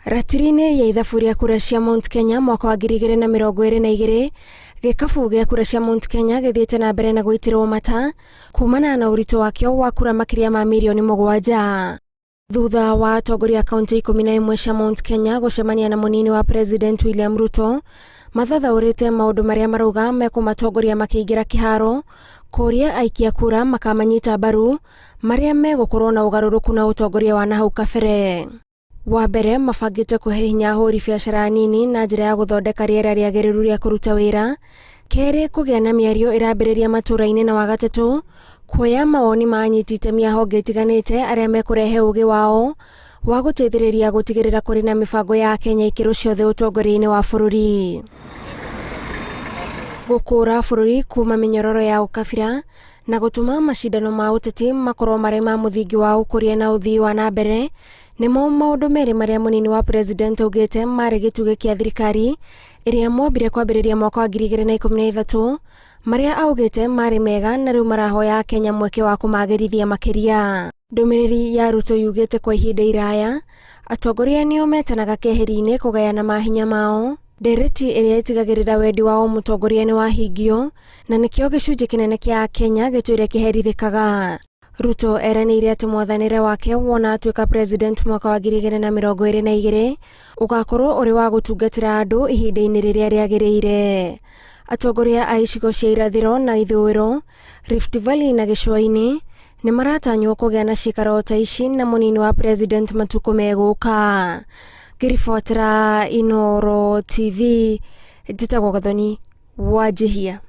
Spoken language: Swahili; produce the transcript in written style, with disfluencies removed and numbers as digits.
Ratiri-inĩ ya ithabu rĩa kura cia Mount Kenya mwaka wa 2022 gĩkabu gĩa kura cia Mount Kenya gĩthiĩte na mbere na gũitĩrwo mata kumana na ũritũ wakĩo wa kura makĩria ma milioni 7 thutha wa atongoria kaunti 11 cia Mount Kenya gũcemania na mũnini wa President William Ruto mathathaũrĩte maũndũ marĩa marauga mekũmatongoria makĩingĩra kĩharo kũria aikia kura makamanyita mbaru marĩa megũkorwo na ũgarũrũku na ũtongoria wa nahau kabere. Wa mbere mabangĩte kũhe hinya ahũri biacara nini na njĩra ya gũthondeka rĩera rĩagĩrĩru rĩa kũruta wĩra. Kerĩ, kũgĩa na mĩario ĩrambĩrĩria matũra-inĩ, na wagatatũ kuoya mawoni ma anyiti itemi a honge itiganĩte arĩa mekũrehe ũgĩ wao wa gũteithĩrĩria gũtigĩrĩra kũrĩ na mĩbango ya Kenya ikĩro ciothe ũtongoria-inĩ wa bũrũri. Gũkũra bũrũri kuma mĩnyororo ya ũkabira na gũtũma macindano ma ũteti makorwo marĩ ma mũthingi wa ũkũria na ũthii wa na mbere nĩmo maũndũ merĩ marĩa mũnini wa president augĩte marĩ gĩtugĩ kĩa thirikari ĩrĩa mombire kwambĩrĩria mwaka wa 2013 marĩa augĩte marĩ mega na rĩu marahoya Kenya mweke wa kũmagĩrithia makĩria. Ndũmĩrĩri ya Ruto yugĩte kwa ihinda iraya atongoria nĩo metanaga keheri-inĩ kũgayana mahinya mao. Ndereti ĩrĩa ĩtigagĩrĩra wendi wao mũtongoria nĩ wahingio na nĩkĩo gĩcunjĩ kĩnene kĩa Kenya gĩtũire kĩherithĩkaga. Ruto eranĩire atĩ mwathanĩre wake wona atuĩka president mwaka wa 2022 ũgakorwo ũrĩ wa gũtungatĩra andũ ihinda-inĩ rĩrĩa rĩagĩrĩire. Atongoria a icigo cia irathĩro na ithũĩro, Rift Valley na gĩcũa-inĩ nĩ maratanywo kũgĩa na ciikaro ta ici na mũnini wa president matukũ megũka. Ngĩribotera Inooro TV, njĩtagwo Gathoni Wanjihia.